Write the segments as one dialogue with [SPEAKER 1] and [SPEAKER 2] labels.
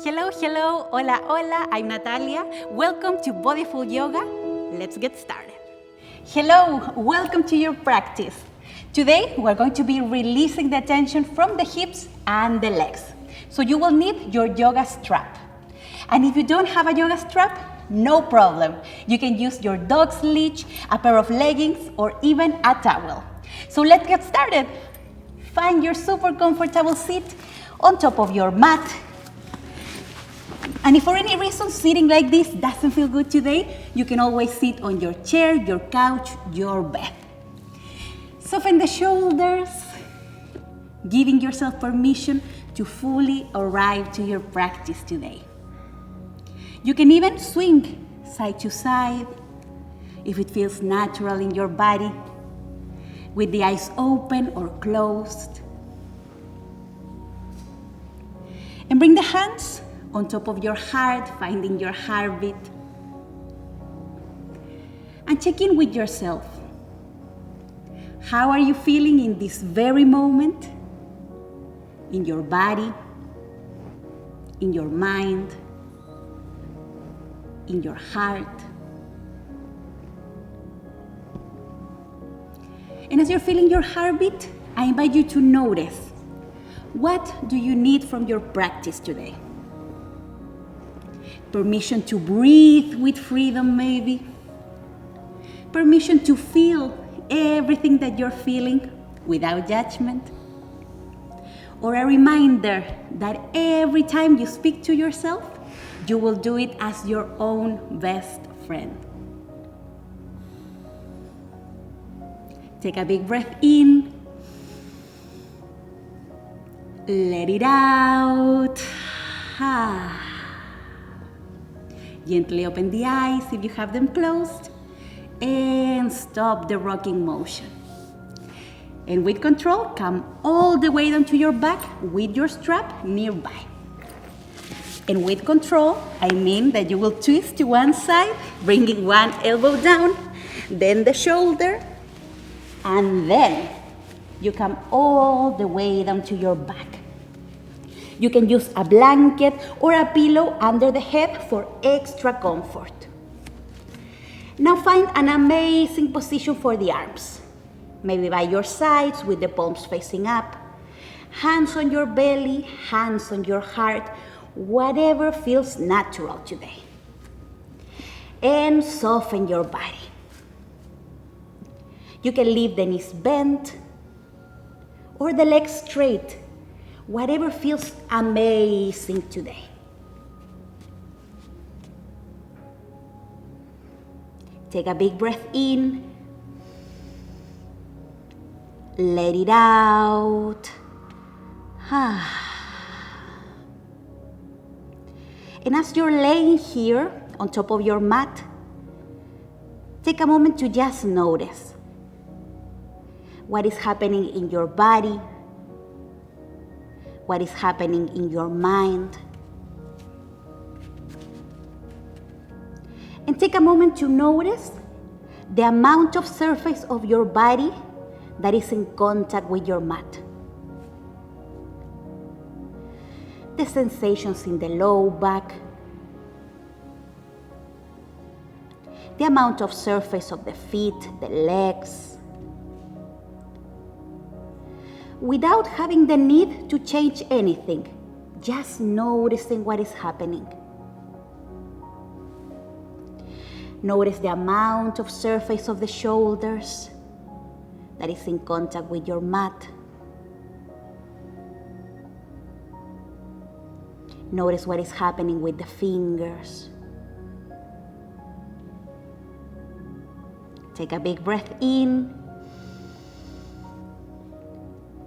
[SPEAKER 1] Hello, hello, hola, hola, I'm Natalia. Welcome to Bodyful Yoga. Let's get started. Hello, welcome to your practice. Today, we're going to be releasing the tension from the hips and the legs. So you will need your yoga strap. And if you don't have a yoga strap, no problem. You can use your dog's leash, a pair of leggings, or even a towel. So let's get started. Find your super comfortable seat on top of your mat. And if for any reason sitting like this doesn't feel good today, you can always sit on your chair, your couch, your bed. Soften the shoulders, giving yourself permission to fully arrive to your practice today. You can even swing side to side if it feels natural in your body, with the eyes open or closed. And bring the hands on top of your heart, finding your heartbeat. And check in with yourself. How are you feeling in this very moment? In your body, in your mind, in your heart. And as you're feeling your heartbeat, I invite you to notice, what do you need from your practice today? Permission to breathe with freedom, maybe. Permission to feel everything that you're feeling without judgment. Or a reminder that every time you speak to yourself, you will do it as your own best friend. Take a big breath in. Let it out. Gently open the eyes if you have them closed, and stop the rocking motion. And with control, come all the way down to your back with your strap nearby. And with control, I mean that you will twist to one side, bringing one elbow down, then the shoulder, and then you come all the way down to your back. You can use a blanket or a pillow under the head for extra comfort. Now find an amazing position for the arms. Maybe by your sides with the palms facing up. Hands on your belly, hands on your heart, whatever feels natural today. And soften your body. You can leave the knees bent or the legs straight. Whatever feels amazing today. Take a big breath in. Let it out. And as you're laying here on top of your mat, take a moment to just notice what is happening in your body, what is happening in your mind. And take a moment to notice the amount of surface of your body that is in contact with your mat. The sensations in the low back, the amount of surface of the feet, the legs, without having the need to change anything, just noticing what is happening. Notice the amount of surface of the shoulders that is in contact with your mat. Notice what is happening with the fingers. Take a big breath in.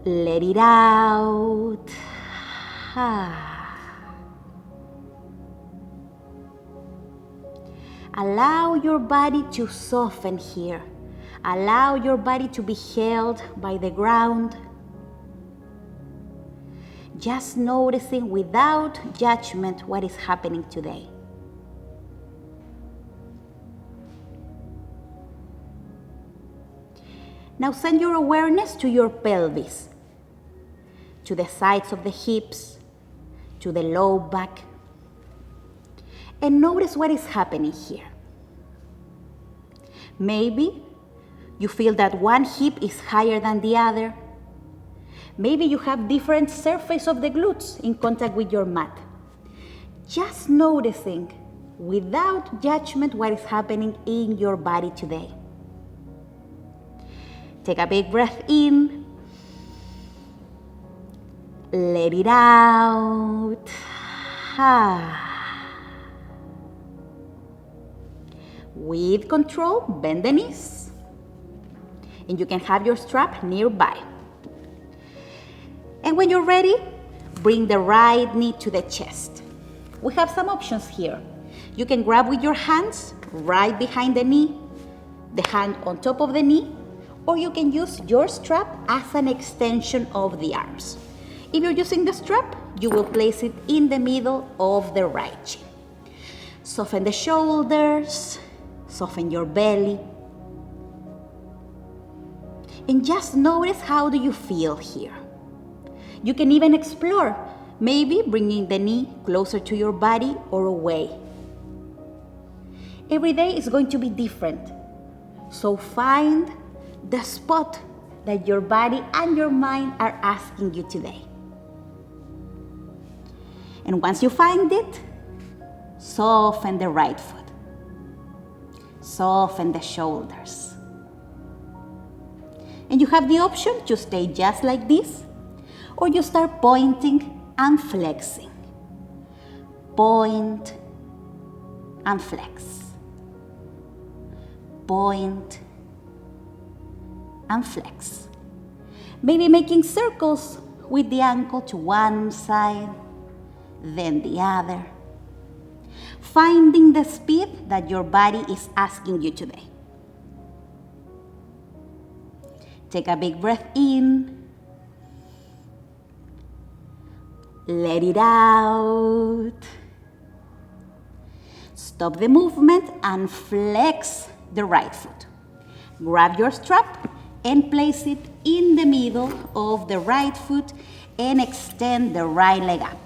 [SPEAKER 1] Let it out. Allow your body to soften here. Allow your body to be held by the ground. Just noticing without judgment what is happening today. Now send your awareness to your pelvis, to the sides of the hips, to the low back, And notice what is happening here. Maybe you feel that one hip is higher than the other. Maybe you have different surface of the glutes in contact with your mat. Just noticing, without judgment, what is happening in your body today. Take a big breath in. Let it out. With control, bend the knees. And you can have your strap nearby. And when you're ready, bring the right knee to the chest. We have some options here. You can grab with your hands right behind the knee, the hand on top of the knee, or you can use your strap as an extension of the arms. If you're using the strap, you will place it in the middle of the right shin. Soften the shoulders, soften your belly. And just notice, how do you feel here? You can even explore, maybe bringing the knee closer to your body or away. Every day is going to be different. So find the spot that your body and your mind are asking you today. And once you find it, soften the right foot. Soften the shoulders. And you have the option to stay just like this, or you start pointing and flexing. Point and flex. Point and flex. Maybe making circles with the ankle to one side, then the other. Finding the speed that your body is asking you today. Take a big breath in. Let it out. Stop the movement and flex the right foot. Grab your strap and place it in the middle of the right foot and extend the right leg up.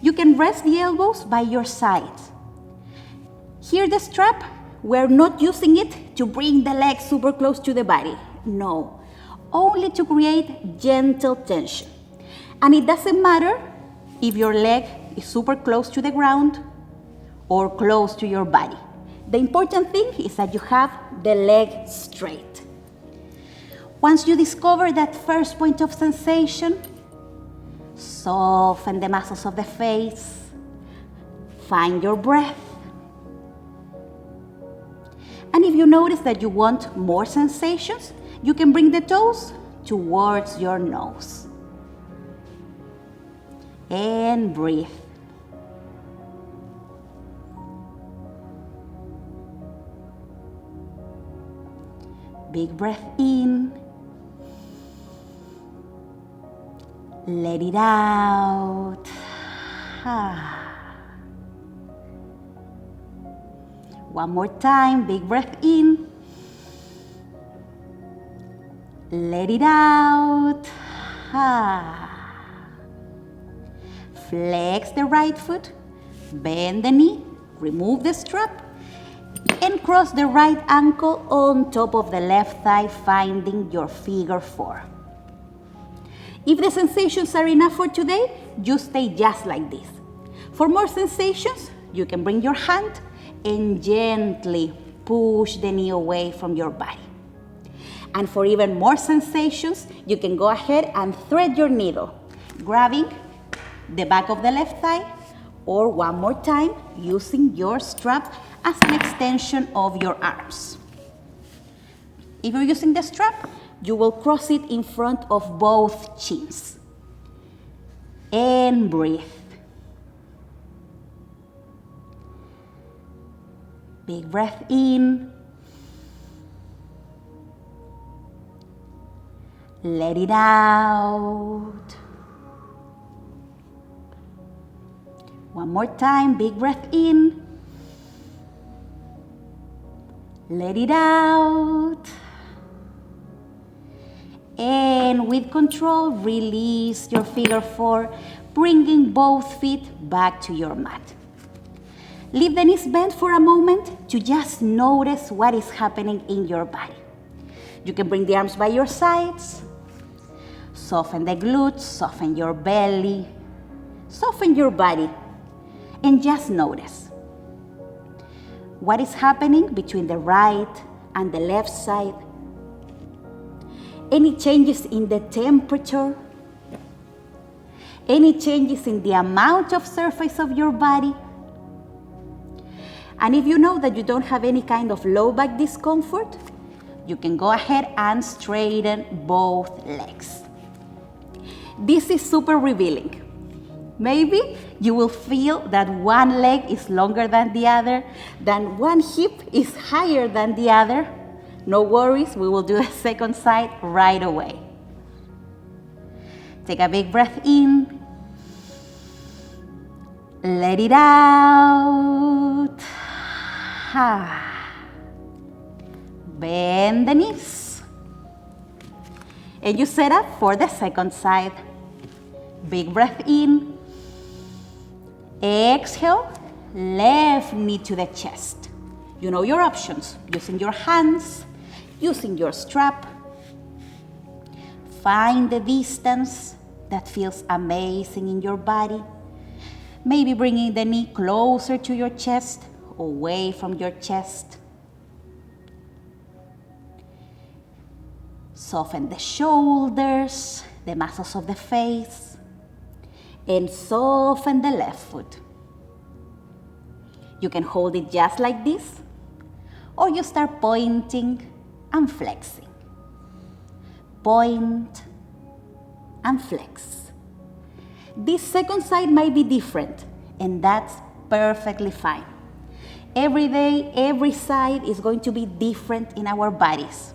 [SPEAKER 1] You can rest the elbows by your sides. Here the strap, we're not using it to bring the leg super close to the body. No, only to create gentle tension. And it doesn't matter if your leg is super close to the ground or close to your body. The important thing is that you have the leg straight. Once you discover that first point of sensation, soften the muscles of the face. Find your breath. And if you notice that you want more sensations, you can bring the toes towards your nose. And breathe. Big breath in. Let it out. One more time, big breath in. Let it out. Flex the right foot, bend the knee, remove the strap, and cross the right ankle on top of the left thigh, finding your figure four. If the sensations are enough for today, you stay just like this. For more sensations, you can bring your hand and gently push the knee away from your body. And for even more sensations, you can go ahead and thread your needle, grabbing the back of the left thigh, or one more time, using your strap as an extension of your arms. If you're using the strap, you will cross it in front of both chins. And breathe. Big breath in. Let it out. One more time, big breath in. Let it out. And with control, release your figure four, bringing both feet back to your mat. Leave the knees bent for a moment to just notice what is happening in your body. You can bring the arms by your sides. Soften the glutes, soften your belly, soften your body, and just notice what is happening between the right and the left side. Any changes in the temperature, any changes in the amount of surface of your body. And if you know that you don't have any kind of low back discomfort, you can go ahead and straighten both legs. This is super revealing. Maybe you will feel that one leg is longer than the other, that one hip is higher than the other. No worries, we will do the second side right away. Take a big breath in. Let it out. Bend the knees. And you set up for the second side. Big breath in. Exhale, left knee to the chest. You know your options, using your hands, using your strap. Find the distance that feels amazing in your body. Maybe bringing the knee closer to your chest, away from your chest. Soften the shoulders, the muscles of the face. And soften the left foot. You can hold it just like this, or you start pointing and flexing. Point and flex. This second side might be different, and that's perfectly fine. Every day, every side is going to be different in our bodies.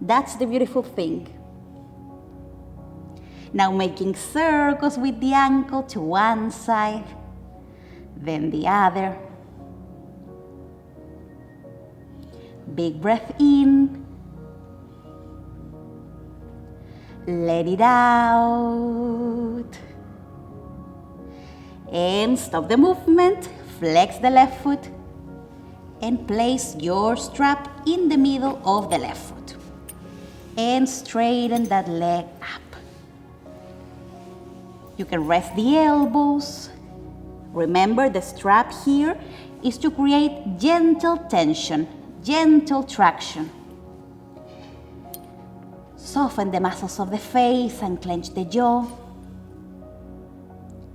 [SPEAKER 1] That's the beautiful thing. Now making circles with the ankle to one side, then the other. Big breath in. Let it out. And stop the movement. Flex the left foot. And place your strap in the middle of the left foot. And straighten that leg up. You can rest the elbows. Remember, the strap here is to create gentle tension, gentle traction. Soften the muscles of the face and clench the jaw.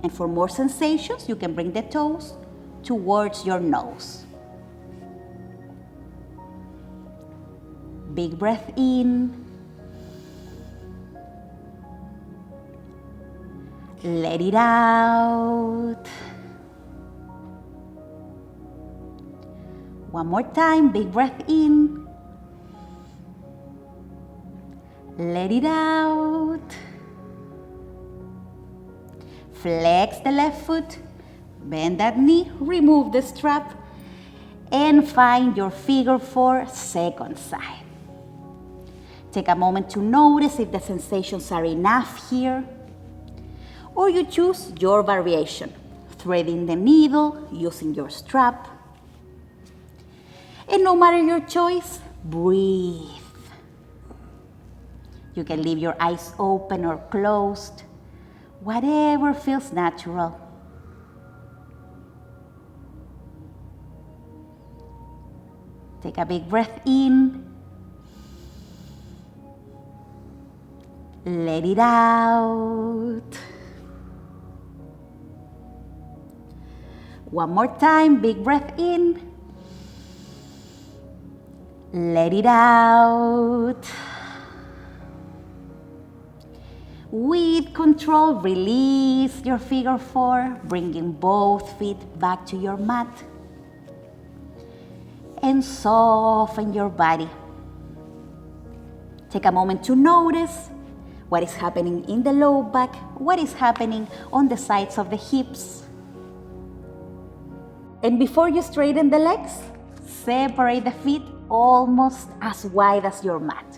[SPEAKER 1] And for more sensations, you can bring the toes towards your nose. Big breath in. Let it out. One more time, big breath in. Let it out. Flex the left foot, bend that knee, remove the strap, and find your figure 4 second side. Take a moment to notice if the sensations are enough here. Or you choose your variation, threading the needle, using your strap. And no matter your choice, breathe. You can leave your eyes open or closed, whatever feels natural. Take a big breath in. Let it out. One more time, big breath in. Let it out. With control, release your figure 4, bringing both feet back to your mat. And soften your body. Take a moment to notice what is happening in the low back, what is happening on the sides of the hips. And before you straighten the legs, separate the feet almost as wide as your mat.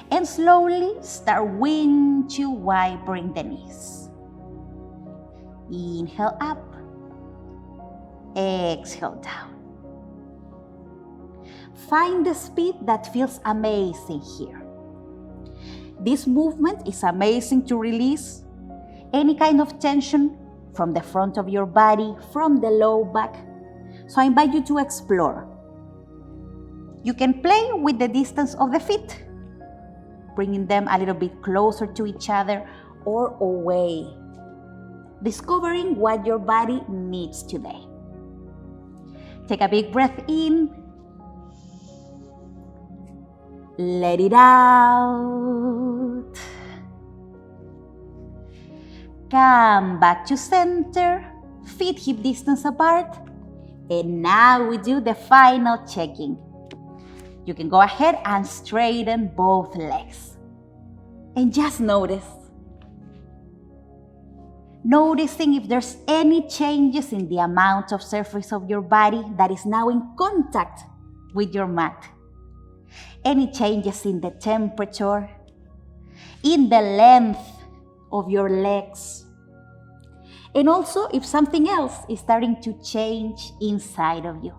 [SPEAKER 1] And slowly start windshield wipering the knees. Inhale up. Exhale down. Find the speed that feels amazing here. This movement is amazing to release any kind of tension from the front of your body, from the low back. So I invite you to explore. You can play with the distance of the feet, bringing them a little bit closer to each other or away, discovering what your body needs today. Take a big breath in. Let it out. Come back to center, feet hip distance apart. And now we do the final checking. You can go ahead and straighten both legs. And just notice. Noticing if there's any changes in the amount of surface of your body that is now in contact with your mat. Any changes in the temperature, in the length of your legs, and also if something else is starting to change inside of you.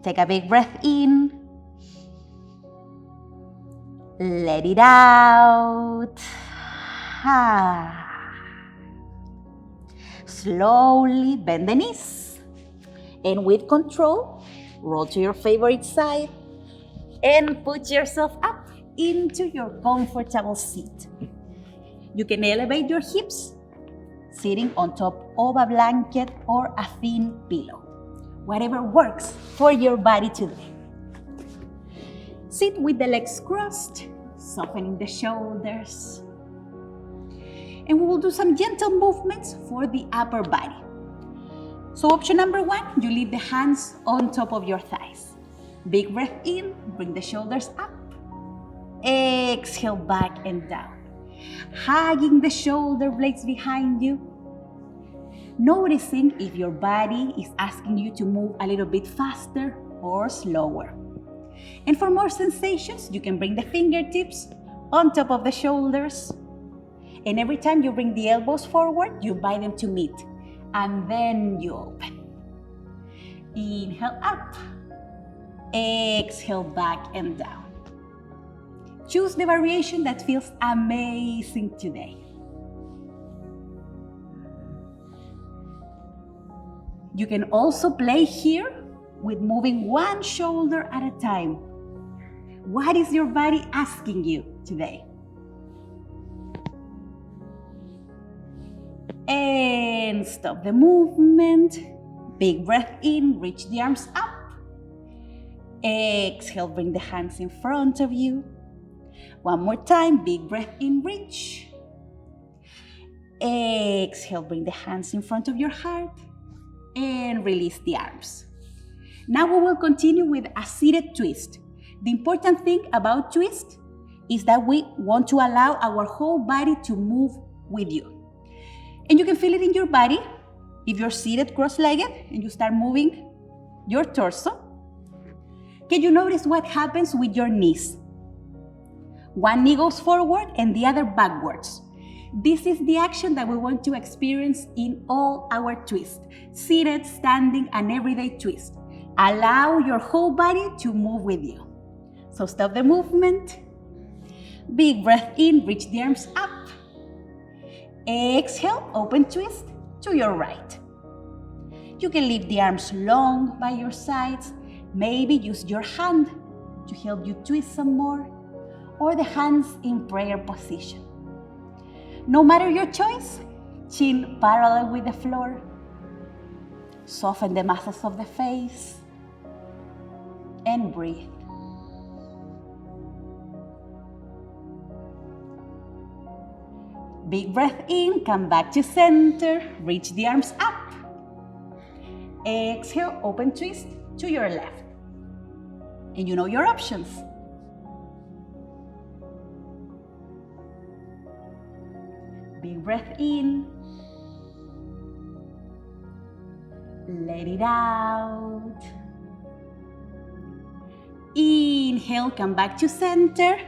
[SPEAKER 1] Take a big breath in. Let it out. Slowly bend the knees, and with control, roll to your favorite side and put yourself up into your comfortable seat. You can elevate your hips, sitting on top of a blanket or a thin pillow, whatever works for your body today. Sit with the legs crossed, softening the shoulders. And we will do some gentle movements for the upper body. So option number 1, you leave the hands on top of your thighs. Big breath in, bring the shoulders up. Exhale back and down. Hugging the shoulder blades behind you. Noticing if your body is asking you to move a little bit faster or slower. And for more sensations, you can bring the fingertips on top of the shoulders. And every time you bring the elbows forward, you invite them to meet. And then you open. Inhale up. Exhale back and down. Choose the variation that feels amazing today. You can also play here with moving one shoulder at a time. What is your body asking you today? And stop the movement. Big breath in, reach the arms up. Exhale, bring the hands in front of you. One more time, big breath in, reach. Exhale, bring the hands in front of your heart. And release the arms. Now we will continue with a seated twist. The important thing about twist is that we want to allow our whole body to move with you. And you can feel it in your body if you're seated cross-legged and you start moving your torso. Can you notice what happens with your knees? One knee goes forward and the other backwards. This is the action that we want to experience in all our twists. Seated, standing, and everyday twist. Allow your whole body to move with you. So stop the movement. Big breath in, reach the arms up. Exhale, open twist to your right. You can leave the arms long by your sides. Maybe use your hand to help you twist some more, or the hands in prayer position. No matter your choice, chin parallel with the floor. Soften the muscles of the face and breathe. Big breath in, come back to center, reach the arms up. Exhale, open twist to your left. And you know your options. Big breath in. Let it out. Inhale, come back to center.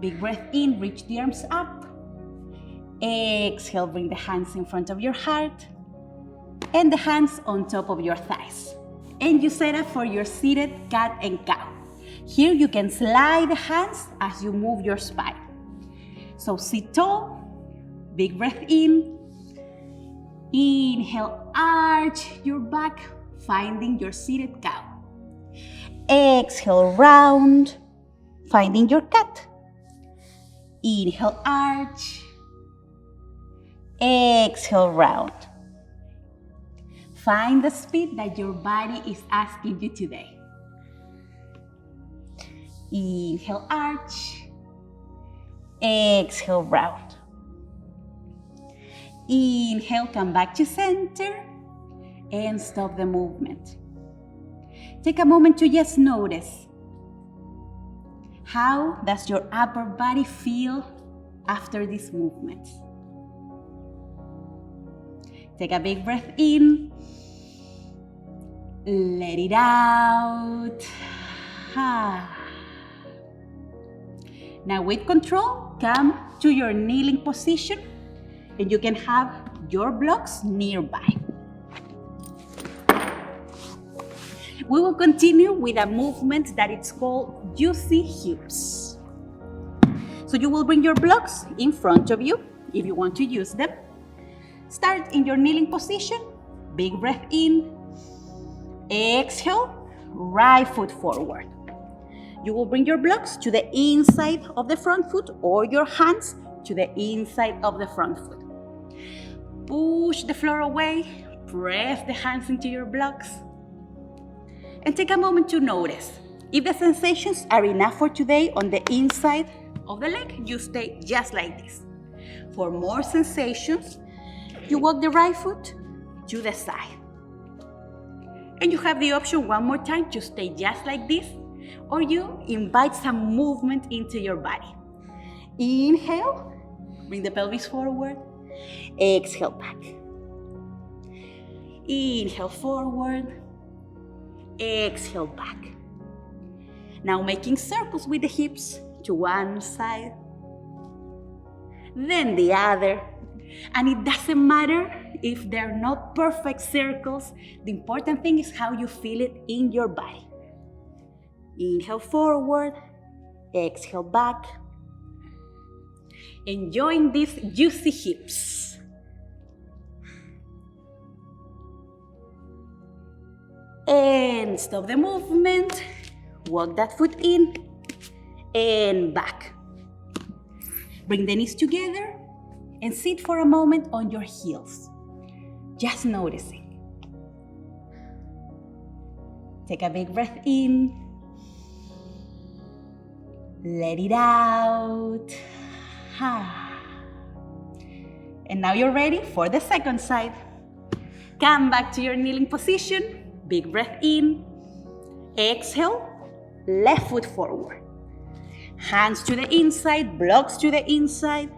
[SPEAKER 1] Big breath in, reach the arms up. Exhale, bring the hands in front of your heart. and the hands on top of your thighs. And you set up for your seated cat and cow. Here you can slide the hands as you move your spine. So sit tall, big breath in. Inhale, arch your back, finding your seated cow. Exhale, round, finding your cat. Inhale, arch. Exhale, round. Find the speed that your body is asking you today. Inhale, arch. Exhale, round. Inhale, come back to center and stop the movement. Take a moment to just notice. How does your upper body feel after this movement? Take a big breath in. Let it out. Now with control, come to your kneeling position and you can have your blocks nearby. We will continue with a movement that is called juicy hips. So you will bring your blocks in front of you if you want to use them. Start in your kneeling position, big breath in, exhale, right foot forward. You will bring your blocks to the inside of the front foot or your hands to the inside of the front foot. Push the floor away, press the hands into your blocks, and take a moment to notice. If the sensations are enough for today on the inside of the leg, you stay just like this. For more sensations, you walk the right foot to the side. And you have the option one more time to stay just like this, or you invite some movement into your body. Inhale, bring the pelvis forward, exhale back. Inhale forward, exhale back. Now making circles with the hips to one side, then the other. And it doesn't matter if they're not perfect circles. The important thing is how you feel it in your body. Inhale forward, exhale back. Enjoying these juicy hips. And stop the movement. Walk that foot in and back. Bring the knees together and sit for a moment on your heels. Just noticing. Take a big breath in. Let it out. And now you're ready for the second side. Come back to your kneeling position. Big breath in. Exhale. Left foot forward. Hands to the inside, blocks to the inside.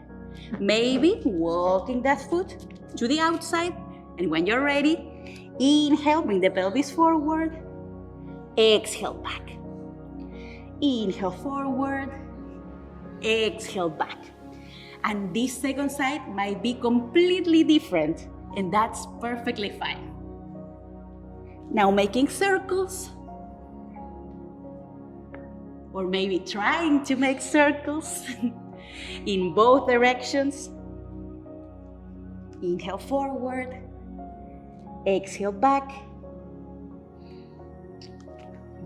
[SPEAKER 1] Maybe walking that foot to the outside. And when you're ready, inhale, bring the pelvis forward. Exhale back. Inhale forward. Exhale back. And this second side might be completely different, and that's perfectly fine. Now making circles, or maybe trying to make circles in both directions. Inhale forward, exhale back.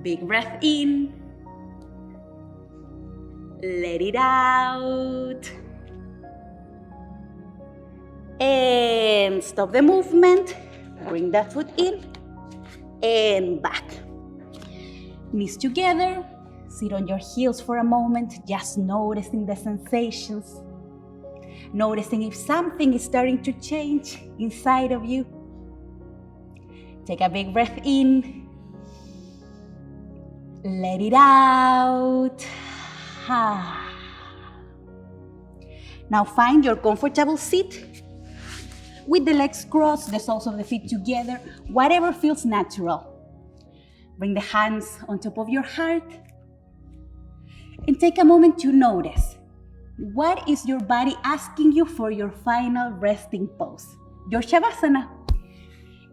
[SPEAKER 1] Big breath in, let it out. And stop the movement. Bring that foot in and back. Knees together. Sit on your heels for a moment, just noticing the sensations. Noticing if something is starting to change inside of you. Take a big breath in. Let it out. Now find your comfortable seat. With the legs crossed, the soles of the feet together, whatever feels natural. Bring the hands on top of your heart. And take a moment to notice, what is your body asking you for your final resting pose, your Shavasana?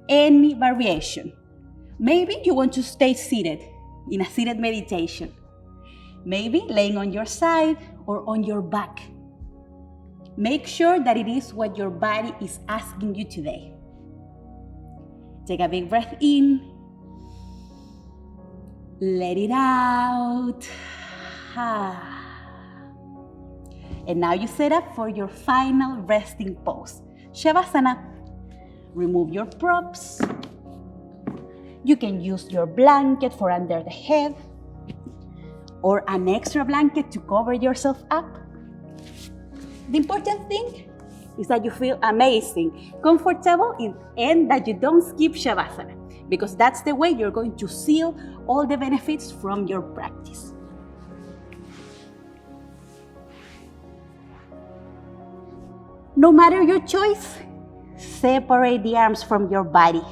[SPEAKER 1] any variation. Maybe you want to stay seated in a seated meditation. Maybe laying on your side or on your back. Make sure that it is what your body is asking you today. Take a big breath in. Let it out. And now you set up for your final resting pose, Shavasana. Remove your props. You can use your blanket for under the head or an extra blanket to cover yourself up. The important thing is that you feel amazing, comfortable, and that you don't skip Shavasana, because that's the way you're going to seal all the benefits from your practice. No matter your choice, separate the arms from your body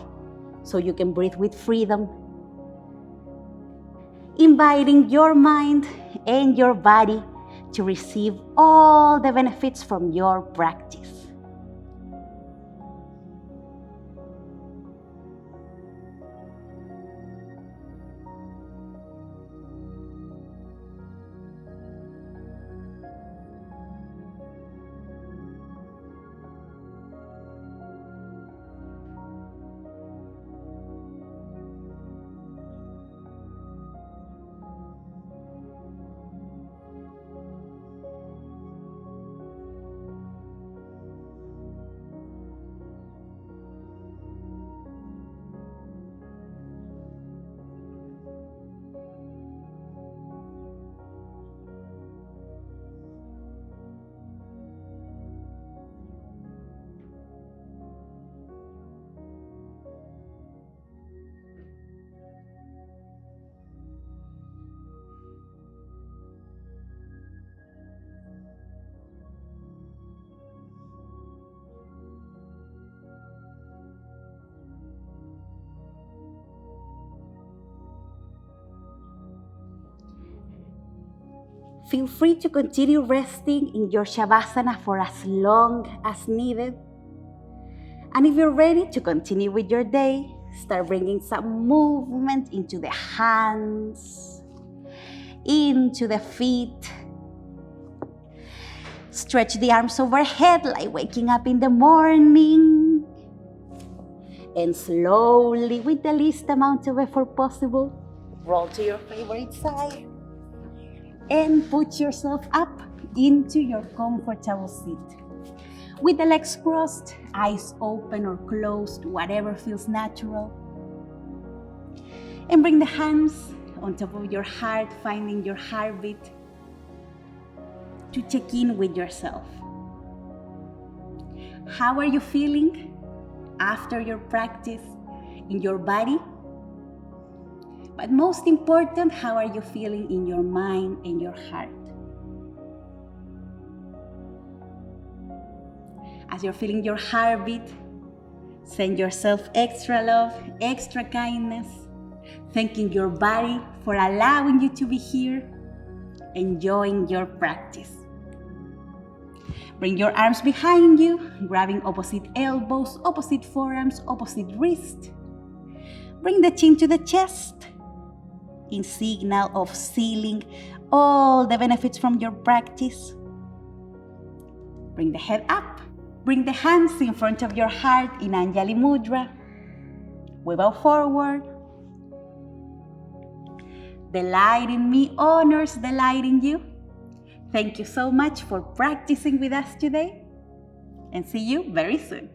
[SPEAKER 1] so you can breathe with freedom, inviting your mind and your body to receive all the benefits from your practice. Feel free to continue resting in your Shavasana for as long as needed. And if you're ready to continue with your day, start bringing some movement into the hands, into the feet. Stretch the arms overhead like waking up in the morning. And slowly, with the least amount of effort possible, roll to your favorite side. And put yourself up into your comfortable seat. With the legs crossed, eyes open or closed, whatever feels natural. And bring the hands on top of your heart, finding your heartbeat to check in with yourself. How are you feeling after your practice in your body? But most important, how are you feeling in your mind and your heart? As you're feeling your heartbeat, send yourself extra love, extra kindness, thanking your body for allowing you to be here, enjoying your practice. Bring your arms behind you, grabbing opposite elbows, opposite forearms, opposite wrist. Bring the chin to the chest, in signal of sealing all the benefits from your practice. Bring the head up. Bring the hands in front of your heart in Anjali Mudra. We bow forward. The light in me honors the light in you. Thank you so much for practicing with us today, and see you very soon.